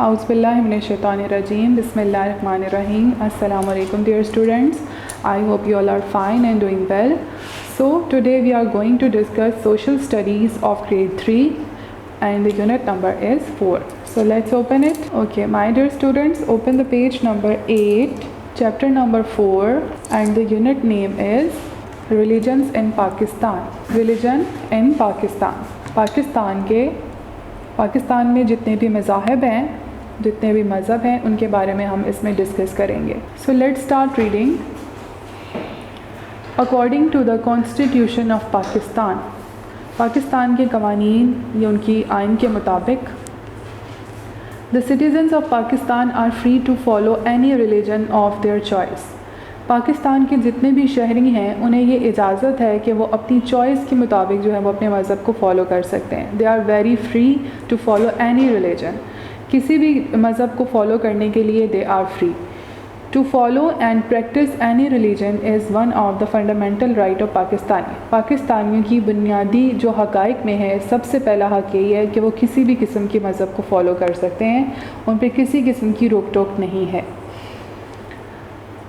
Auzubillahiminash-shaytanir-rajeem. Bismillahir-rahmanir-rahim. Assalamu alaikum dear students. I hope you all are fine and doing well. So today we are going to discuss social studies of grade 3 and the unit number is 4. So let's open it. Okay, my dear students, open the page number 8, chapter number 4, and the unit name is Religions in Pakistan. Religion in Pakistan. Pakistan में जितने भी मज़ाहब हैं, जितने भी मज़हब हैं, उनके बारे में हम इसमें डिस्कस करेंगे. So let's start reading. According to the constitution of Pakistan, Pakistan के कवानीन या उनकी आइन के मुताबिक, the citizens of Pakistan are free to follow any religion of their choice. Pakistan के जितने भी शहरी हैं उन्हें ये इजाज़त है कि वो अपनी चॉइस के मुताबिक जो है वो अपने मज़हब को फॉलो कर सकते हैं. They are very free to follow any religion. किसी भी मज़हब को फॉलो करने के लिए they are free. To follow and practice any religion is one of the fundamental right of Pakistani. पाकिस्तानियों की बुनियादी जो हक़ाइक़ में है, सबसे पहला हक़ यही है कि वो किसी भी किस्म के मज़हब को फॉलो कर सकते हैं, उन पर किसी किस्म की रोक टोक नहीं है.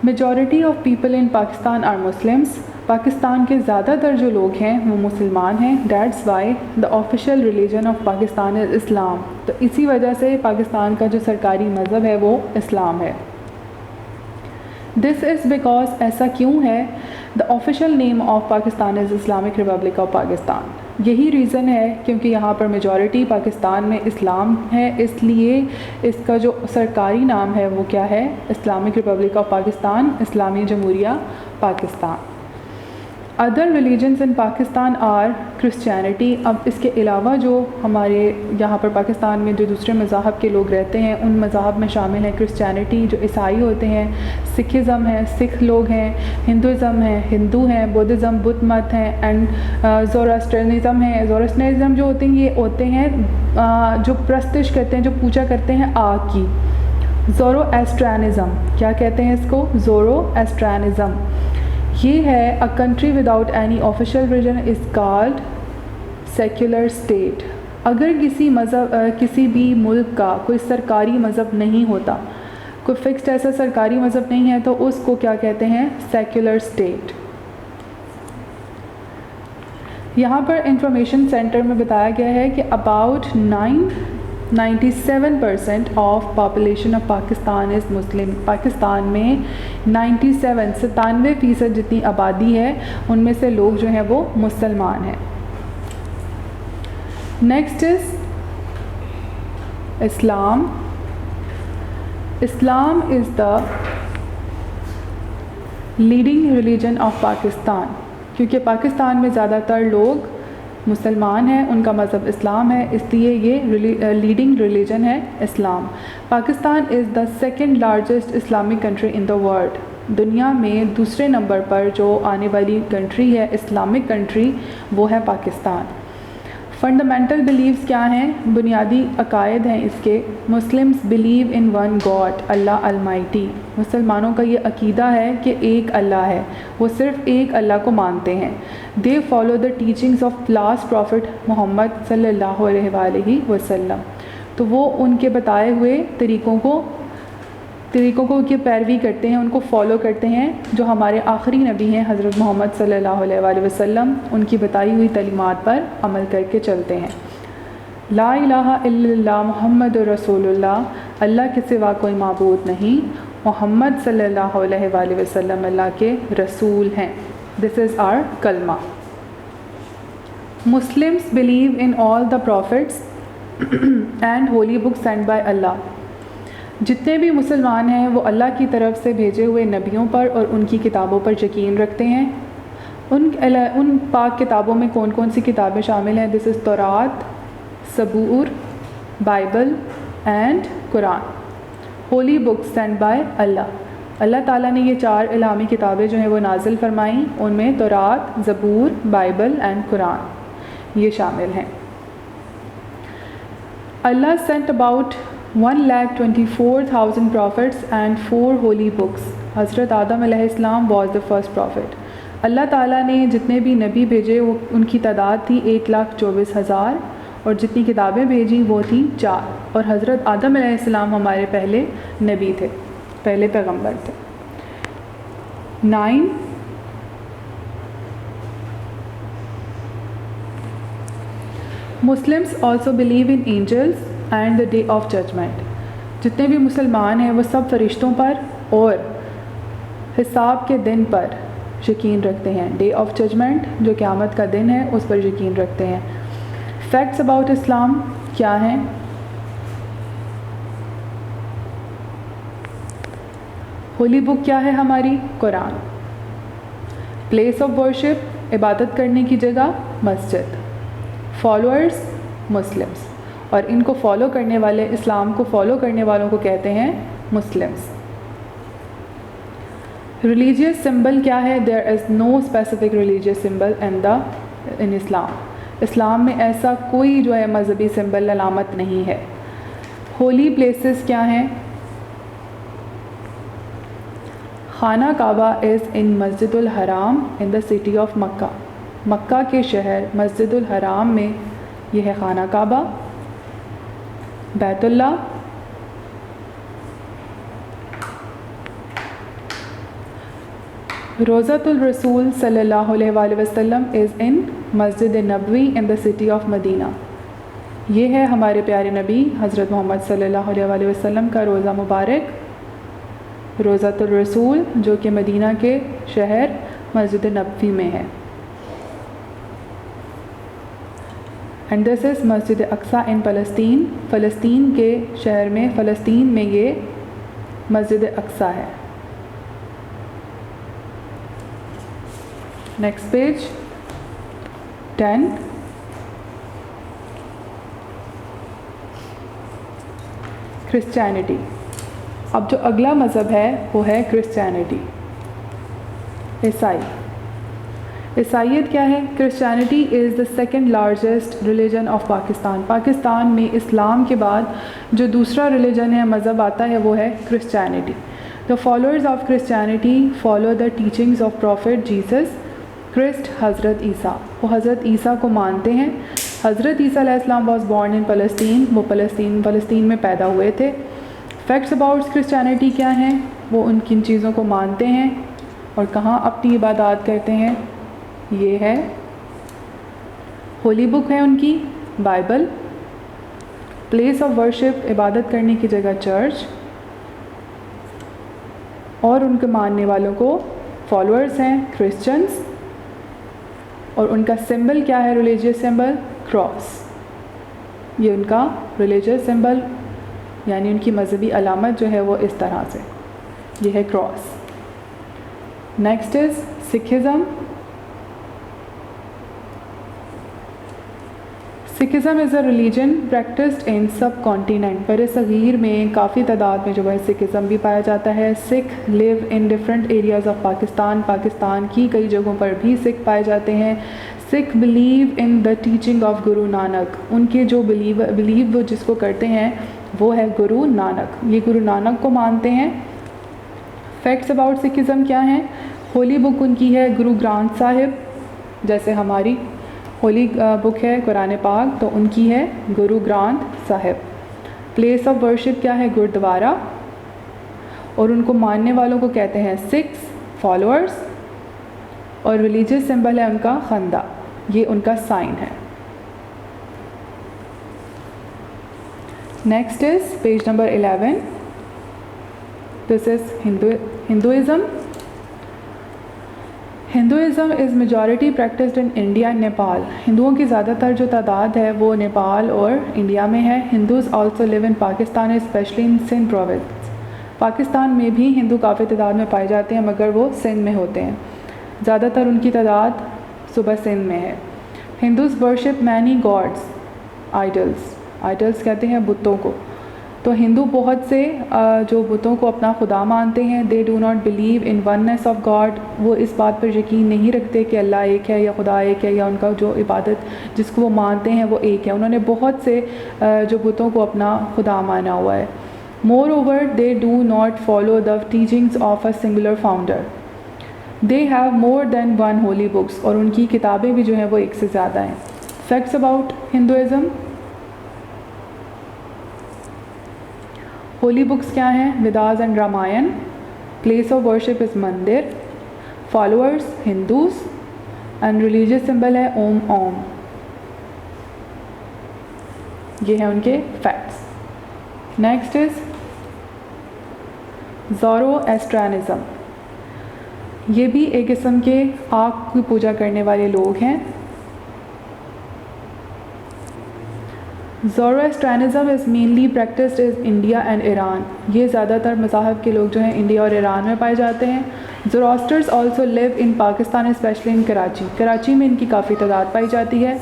Majority of people in Pakistan are Muslims. Pakistan के ज़्यादातर जो लोग हैं वो मुसलमान हैं. That's why the official religion of Pakistan is Islam. तो इसी वजह से पाकिस्तान का जो सरकारी मज़हब है वो इस्लाम है. दिस इज़ बिकॉज, ऐसा क्यों है, the official name of Pakistan is Islamic republic of Pakistan. यही रीज़न है क्योंकि यहाँ पर मेजॉरिटी पाकिस्तान में इस्लाम है, इसलिए इसका जो सरकारी नाम है वो क्या है, इस्लामिक रिपब्लिक ऑफ पाकिस्तान, इस्लामी जमहूरिया Pakistan. Other religions in Pakistan are Christianity. अब इसके अलावा जो हमारे यहाँ पर पाकिस्तान में जो दूसरे मज़ाहब के लोग रहते हैं, उन मज़ाहब में शामिल हैं क्रिश्चियनिटी जो ईसाई होते हैं, सिखिज़म है, सिख लोग हैं, हिंदुज़म है, हिंदू हैं, बुद्धिज़्म बुद्ध मत हैं, एंड ज़ोरास्ट्रियनिज़म है. ज़ोरास्ट्रियनिज़म जो होते हैं ये होते हैं जो प्रस्तिश करते हैं, जो पूजा करते हैं आग की. ज़ोरोएस्ट्रियनिज़म, क्या कहते हैं इसको, ज़ोरोएस्ट्रियनिज़म. ये है a country without any official religion is called secular state. अगर किसी मज़हब किसी भी मुल्क का कोई सरकारी मज़हब नहीं होता, कोई फ़िक्स्ड ऐसा सरकारी मज़हब नहीं है, तो उसको क्या कहते हैं, सेक्युलर स्टेट. यहाँ पर इंफॉर्मेशन सेंटर में बताया गया है कि about 97% of population of Pakistan is Muslim. Pakistan में 97% जितनी आबादी है उनमें से लोग जो हैं वो मुसलमान हैं. Next is Islam. Islam is the leading religion of Pakistan. क्योंकि पाकिस्तान में ज़्यादातर लोग मुसलमान हैं, उनका मज़हब इस्लाम है, इसलिए ये लीडिंग रिलीजन है Islam. Pakistan is the second largest Islamic country in the world. दुनिया में दूसरे नंबर पर जो आने वाली कंट्री है इस्लामिक कंट्री, वो है पाकिस्तान. फंडामेंटल बिलीव्स क्या हैं, बुनियादी अकायद हैं इसके. Muslims believe in one God, Allah Almighty. मुसलमानों का ये अकीदा है कि एक अल्लाह है, वो सिर्फ़ एक अल्लाह को मानते हैं. They follow the teachings of last prophet Muhammad सल्लल्लाहु अलैहि वसल्लम. तो वो उनके बताए हुए तरीक़ों को की पैरवी करते हैं, उनको फॉलो करते हैं. जो हमारे आखिरी नबी हैं हज़रत मोहम्मद सल्लल्लाहु अलैहि वसल्लम, उनकी बताई हुई तलीमात पर अमल करके चलते हैं. ला इलाहा इल्लल्लाह मुहम्मदुर रसूलुल्लाह, अल्लाह के सिवा कोई माबूद नहीं, मोहम्मद सल्लल्लाहु अलैहि वसल्लम अल्लाह के रसूल हैं. दिस इज़ आवर कलमा. Muslims believe in all the prophets and holy books send by Allah. जितने भी मुसलमान हैं वो अल्लाह की तरफ से भेजे हुए नबियों पर और उनकी किताबों पर यकीन रखते हैं. उन पाक किताबों में कौन कौन सी किताबें शामिल हैं, दिस इज़ तौरात, सबूर, Bible and Quran. Holy books send by Allah. अल्लाह ताला ने ये 4 इलामी किताबें जो हैं वो नाजिल फरमाई, उनमें तौरात, ज़बूर, बाइबल एंड कुरान ये शामिल हैं. अल्लाह Saint about 1,24,000 prophets and 4 holy books. हज़रत आदम अलैहिस्सलाम was the first prophet. अल्लाह ताला ने जितने भी नबी भेजे वो उनकी तादाद थी 1,24,000 और जितनी किताबें भेजी वो थी 4, और हज़रत आदम अलैहिस्सलाम हमारे पहले नबी थे, पहले पैगंबर थे। 9, Muslims also believe in angels and the day of judgment. जितने भी मुसलमान हैं वो सब फरिश्तों पर और हिसाब के दिन पर यकीन रखते हैं। डे ऑफ जजमेंट जो क़यामत का दिन है उस पर यकीन रखते हैं। फैक्ट्स अबाउट इस्लाम क्या हैं? होली बुक क्या है हमारी? कुरान। प्लेस ऑफ वर्शिप इबादत करने की जगह मस्जिद। फॉलोअर्स मुस्लिम्स, और इनको फॉलो करने वाले, इस्लाम को फॉलो करने वालों को कहते हैं मुस्लिम्स। रिलीजियस सिंबल क्या है? There is no specific religious symbol in Islam. इस्लाम में ऐसा कोई जो है मजहबी सिंबल अलामत नहीं है। होली प्लेसेस क्या हैं? खाना काबा इज़ इन मस्जिदुल हराम इन द सिटी ऑफ मक्का। मक्का के शहर मस्जिदुल हराम में यह है खाना काबा। बैतुल्लाह, रोज़ातुल रसूल सल्लल्लाहु अलैहि वसल्लम इज़ इन मस्जिद नबवी in the city of Medina. ये है हमारे प्यारे नबी हज़रत मोहम्मद सल्लल्लाहु अलैहि वसल्लम का रोज़ा मुबारक, रोज़ातुल रसूल, जो कि मदीना के शहर मस्जिद नबवी में है। एंड दिस इज़ मस्जिद अक्सा इन फ़लस्तीन। फ़लस्तीन के शहर में, फ़लस्तीन में ये मस्जिद अक्सा है। Next page 10। क्रिश्चियनिटी। अब जो अगला मज़हब है वो है क्रिश्चियनिटी, ईसाई। ईसाईयत क्या है? Christianity is the second largest religion of Pakistan. Pakistan में इस्लाम के बाद जो दूसरा रिलीजन है, मज़हब आता है, वो है Christianity. The followers of Christianity follow the teachings of prophet Jesus Christ, हज़रत ईसा। वो हज़रत ईसा को मानते हैं। हज़रत ईसा अलैहिस्सलाम वाज बॉर्न इन फ़लस्तीन। वो फ़लस्तीन में पैदा हुए थे। फैक्ट्स अबाउट क्रिश्चियनिटी क्या हैं? वो उन किन चीज़ों को मानते हैं और कहाँ अपनी इबादत करते हैं? ये है होली बुक है उनकी, बाइबल। प्लेस ऑफ वर्शिप इबादत करने की जगह चर्च, और उनके मानने वालों को फॉलोअर्स हैं क्रिश्चियंस। और उनका सिंबल क्या है? Religious symbol cross. ये उनका रिलीजियस सिंबल यानी उनकी मजहबी अलामत जो है वो इस तरह से, ये है cross. Next is Sikhism. Sikhism is a religion practised in सब कॉन्टिनेंट। बर सग़ीर में काफ़ी तादाद में जो है सिखिज़म भी पाया जाता है। Sikh live in different areas of Pakistan. Pakistan की कई जगहों पर भी सिख पाए जाते हैं। Sikh believe in the teaching of Guru Nanak. उनके जो बिलीव वो जिसको करते हैं वो है गुरु नानक। ये गुरु नानक को मानते हैं। फैक्ट्स अबाउट सिखिज़म क्या हैं? होली बुक उनकी है गुरु ग्रंथ साहिब, जैसे हमारी होली बुक है कुरान पाक, तो उनकी है Guru Granth Sahib. Place of worship क्या है? गुरुद्वारा। और उनको मानने वालों को कहते हैं सिख्स, फॉलोअर्स। और रिलीजियस सिंबल है उनका खंदा, ये उनका साइन है। Next is page number 11। This is Hinduism. Hinduism is majority practised in India and Nepal. हिंदुओं की ज़्यादातर जो तादाद है वो नेपाल और इंडिया में है। Hindus also live in Pakistan specially in Sindh province. Pakistan में भी हिंदू काफ़ी तादाद में पाए जाते हैं, मगर वो सिंध में होते हैं। ज़्यादातर उनकी तादाद सुबह सिंध में है। Hindus worship many gods, idols. Idols कहते हैं बुतों को। तो हिंदू बहुत से जो बुतों को अपना खुदा मानते हैं। They do not believe in oneness of God. वो इस बात पर यकीन नहीं रखते कि अल्लाह एक है या खुदा एक है, या उनका जो इबादत जिसको वो मानते हैं वो एक है। उन्होंने बहुत से जो बुतों को अपना खुदा माना हुआ है। More over they do not follow the teachings of a singular founder. They have more than one holy books. और उनकी किताबें भी जो हैं वो एक से ज़्यादा हैं। Facts about Hinduism holy books क्या हैं? Vedas and Ramayana. Place of worship is mandir. Followers Hindus and religious symbol है ओम ओम। ये हैं उनके फैक्ट्स। Next is ज़ोरोएस्ट्रियनिज़्म। ये भी एक किस्म के आग की पूजा करने वाले लोग हैं। Zoroastrianism is mainly practised is India and Iran. ये ज़्यादातर मज़ाहब के लोग जो हैं इंडिया और ईरान में पाए जाते हैं। Zoroasters also live in Pakistan specially in Karachi. Karachi में इनकी काफ़ी तादाद पाई जाती है।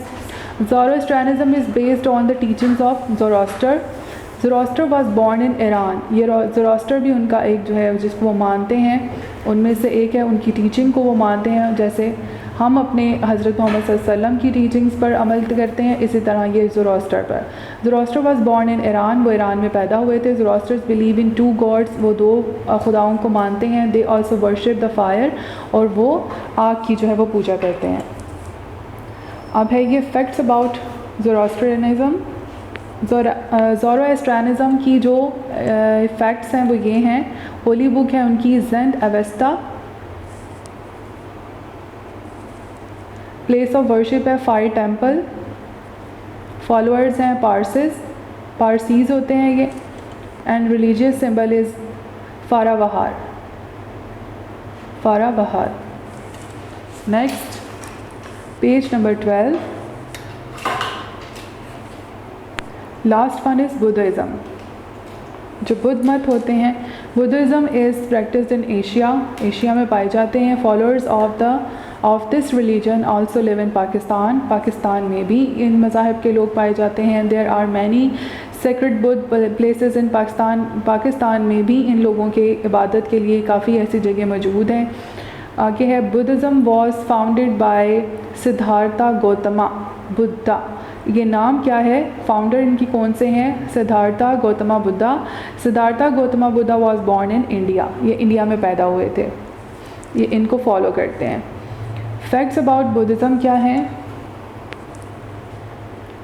Zoroastrianism is based on the teachings of Zoroaster. Zoroaster was born in Iran. ये ज़ोरोस्टर भी उनका एक जो है जिसको वो मानते हैं उनमें से एक है, उनकी टीचिंग को वो मानते हैं। जैसे हम अपने हज़रत मोहम्मद सल्लल्लाहु अलैहि वसल्लम की टीचिंग्स पर अमल करते हैं, इसी तरह ये ज़ोरोस्टर पर। Zoroaster was born in Iran. वो ईरान में पैदा हुए थे। ज़ोरोस्टर्स बिलीव इन 2 गॉड्स। वो 2 खुदाओं को मानते हैं। They also worship the fire. और वो आग की जो है वो पूजा करते हैं। अब है ये फैक्ट्स अबाउट ज़ोरोस्ट्रियनिज़्म। ज़ोरोएस्ट्रियनिज़्म की जो फैक्ट्स हैं वो ये हैं। होली बुक है उनकी Zend Avesta. Place of worship है फायर टेम्पल। फॉलोअर्स हैं पारसीज़ होते हैं ये। And religious symbol is Faravahar. Next page number 12। Last one is Buddhism. जो बुद्ध मत होते हैं, Buddhism is practised in Asia में पाए जाते हैं। Followers of this religion also live in Pakistan में भी इन मज़ाहब के लोग पाए जाते हैं। There are many sacred Buddha places in Pakistan में भी इन लोगों के इबादत के लिए काफ़ी ऐसी जगह मौजूद हैं। आगे है Buddhism was founded by Siddhartha Gautama Buddha. ये नाम क्या है? फाउंडर इनकी कौन से हैं? Siddhartha Gautama Buddha. Siddhartha Gautama Buddha was born in India. ये इंडिया में पैदा हुए थे। ये इनको फॉलो करते हैं। फैक्ट्स अबाउट बुद्धिज़्म क्या हैं?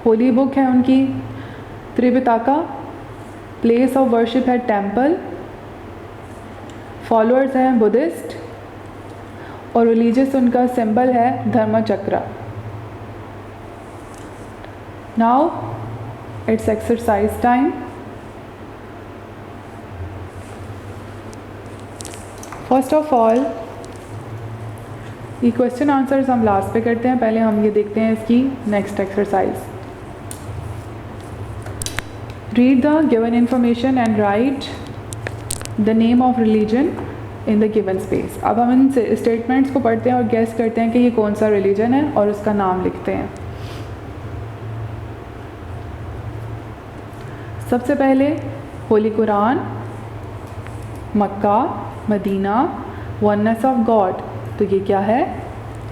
होली बुक है उनकी त्रिपिटका। प्लेस ऑफ वर्शिप है टेम्पल। फॉलोअर्स हैं बुद्धिस्ट। और रिलीजियस उनका सिंबल है धर्मचक्र। Now it's exercise time. First of all, ये क्वेश्चन आंसर्स हम लास्ट पे करते हैं। पहले हम ये देखते हैं इसकी next exercise. Read the given information and right the name of religion in the given space. अब हम इन स्टेटमेंट्स को पढ़ते हैं और गेस करते हैं कि ये कौन सा रिलीजन है और उसका नाम लिखते हैं। सबसे पहले holy Quran, Mecca, Medina, oneness of God. तो ये क्या है?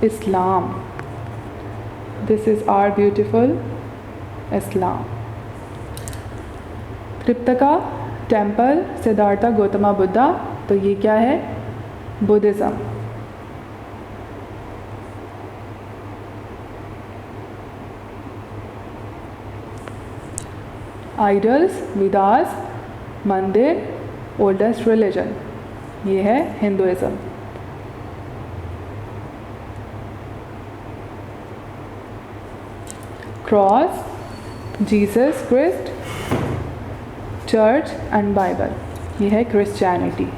Islam. This is our beautiful Islam. Tripitaka temple, Siddhartha Gautama Buddha. तो ये क्या है? बुद्धिज़्म। आइडल्स, वेदास, मंदिर, ओल्डेस्ट रिलीजन। ये है Hinduism. Cross, Jesus Christ, church and Bible. ये है Christianity.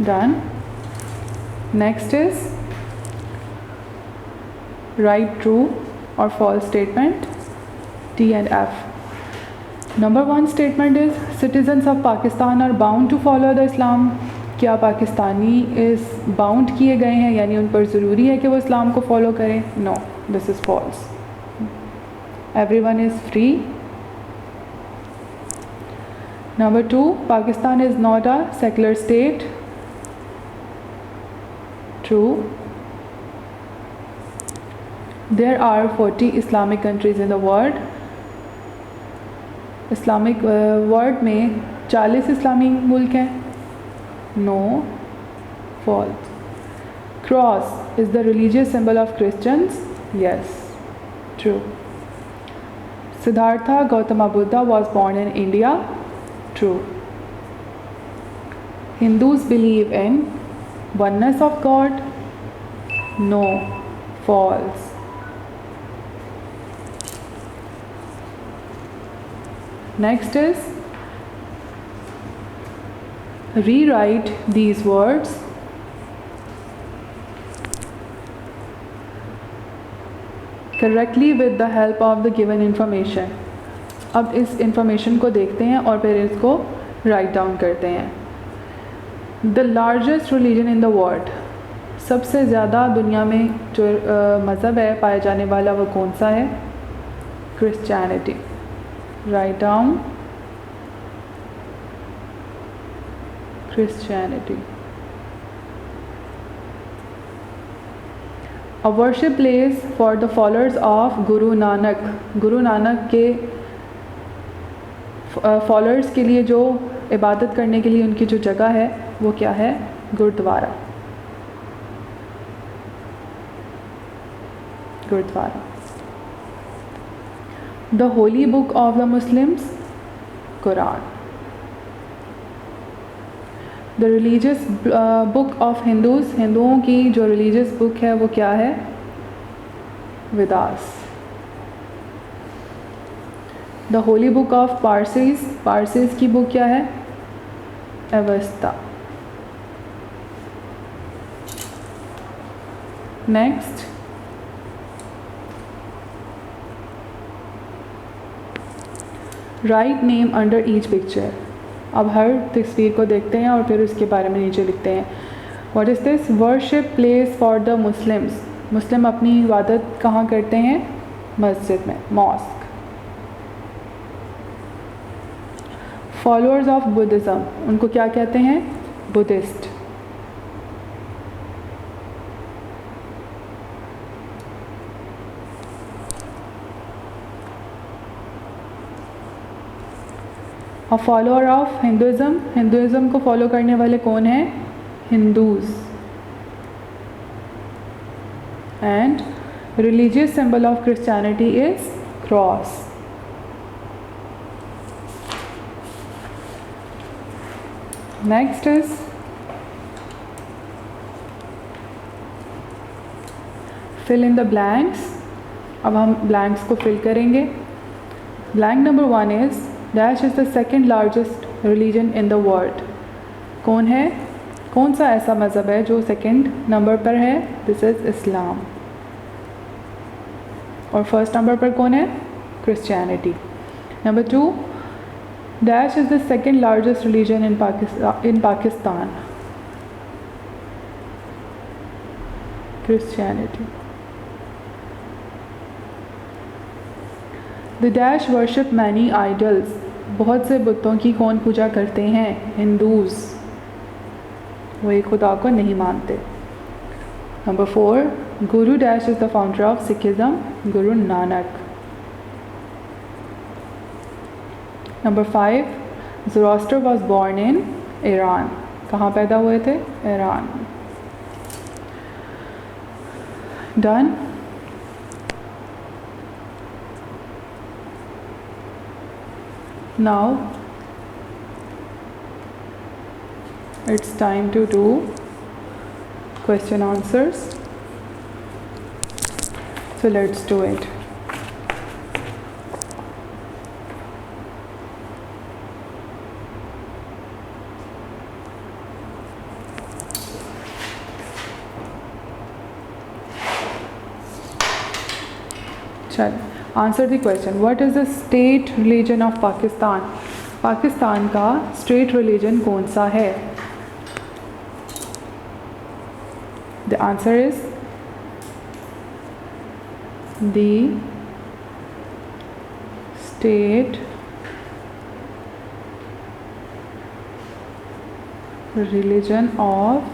Done. Next is write true or false statement, T and F. Number 1 statement is citizens of Pakistan are bound to follow the Islam. क्या पाकिस्तानी इस bound किए गए हैं, यानी उन पर ज़रूरी है कि वो इस्लाम को फॉलो करें? No, this is false. Everyone is free. Number 2, Pakistan is not a secular state. True. There are 40 Islamic countries in the world. Islamic world में 40 इस्लामी मुल्क हैं। No, false. Cross, is the religious symbol of Christians? Yes, true. Siddhartha Gautama Buddha was born in India? True. Hindus believe in oneness of God? No, false. Next is, rewrite these words correctly with the help of the given information. अब इस information को देखते हैं और फिर इसको write down करते हैं. The largest religion in the world, सबसे ज़्यादा दुनिया में जो मज़हब है पाया जाने वाला वो कौन सा है? Christianity. Write down Christianity. A worship place for the followers of Guru Nanak. Guru Nanak के फॉलोअर्स के लिए जो इबादत करने के लिए उनकी जो जगह है वो क्या है? Gurdwara. Gurdwara. The holy book of the Muslims? Quran. The religious book of Hindus, हिंदुओं की जो religious book है वो क्या है? Vedas. The holy book of Parsis, Parsis की book क्या है? Avesta. Next, write name under each picture. अब हर तस्वीर को देखते हैं और फिर उसके बारे में नीचे लिखते हैं. What is this? Worship place for the Muslims. Muslim अपनी इबादत कहाँ करते हैं? मस्जिद में, मॉस्क. फॉलोअर्स ऑफ बुद्धिज़्म, उनको क्या कहते हैं? Buddhist. A follower of Hinduism, Hinduism को फॉलो करने वाले कौन हैं? Hindus. And religious symbol of Christianity is cross. Next is fill in the blanks. अब हम ब्लैंक्स को फिल करेंगे. Blank number 1 is dash is the second largest religion in the world. कौन है? कौन सा ऐसा मज़हब है जो सेकेंड नंबर पर है? दिस इज़ इस्लाम. और फर्स्ट नंबर पर कौन है? Christianity. Number 2, dash is the second largest religion in Pakistan. Christianity. The dash worship many idols. बहुत से बुतों की कौन पूजा करते हैं? हिंदूज़. वो एक खुदा को नहीं मानते. Number 4, Guru dash is the founder of Sikhism. Guru Nanak. Number 5, Zoroaster was born in Iran. कहाँ पैदा हुए थे? Iran. Done. Now it's time to do question answers. So let's do it. चल, answer the question. What is the state religion of Pakistan? Pakistan का state religion कौन सा है? The answer is the state religion of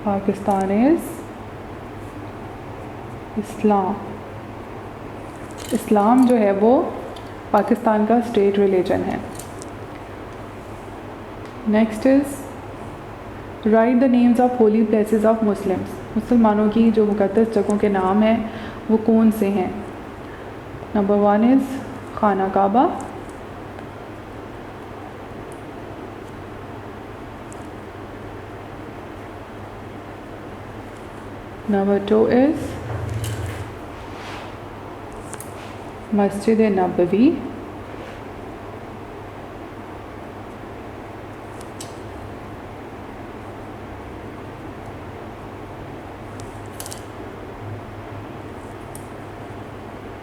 Pakistan is Islam. Islam जो है वो पाकिस्तान का state religion है. Next is write the names of holy places of Muslims. मुसलमानों की जो मुक़द्दस जगहों के नाम हैं वो कौन से हैं? नंबर 1 इज़ खाना काबा, नंबर 2 इज़ मस्जिद नबवी,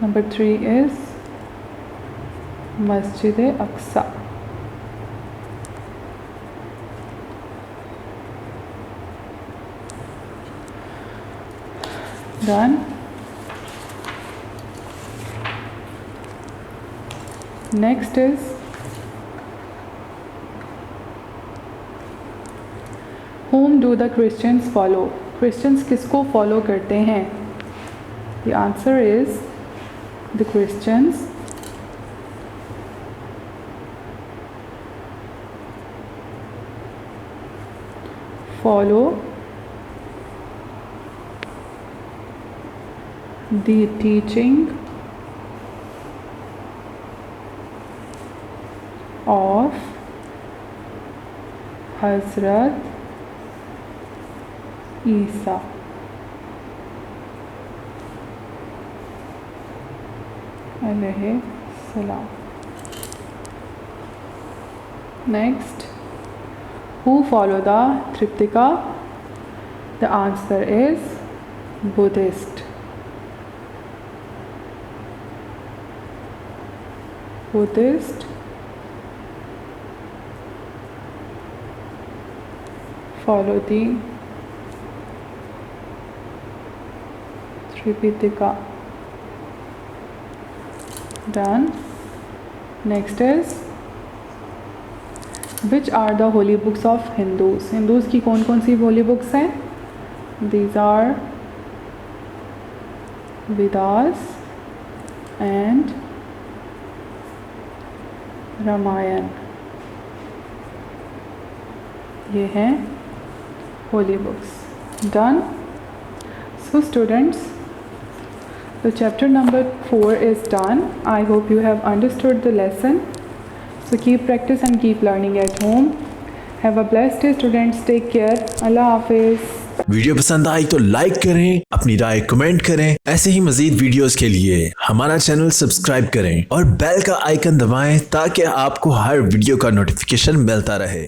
नंबर 3 इज़ मस्जिद अक्सा। Done. Next is whom do the Christians follow? Christians किसको फॉलो करते हैं? The answer is the Christians follow the teaching of Hazrat Isa alayhi salam. Next, who follow the Tripitaka? The answer is Buddhist. Buddhist follow the Tripitaka. Done. Next is which are the holy books of Hindus? Hindus की कौन कौन सी holy books हैं? These are Vedas and Ramayan. ये हैं holy books. Done. So students, the chapter number 4 is done. I hope you have understood the lesson. So keep practice and keep learning at home. Have a blessed day students. Take care. Allah Hafiz. Video पसंद आई तो like करें, अपनी राय comment करें। ऐसे ही मजीद videos के लिए हमारा channel subscribe करें और बेल का आइकन दबाएं ताकि आपको हर वीडियो का नोटिफिकेशन मिलता रहे।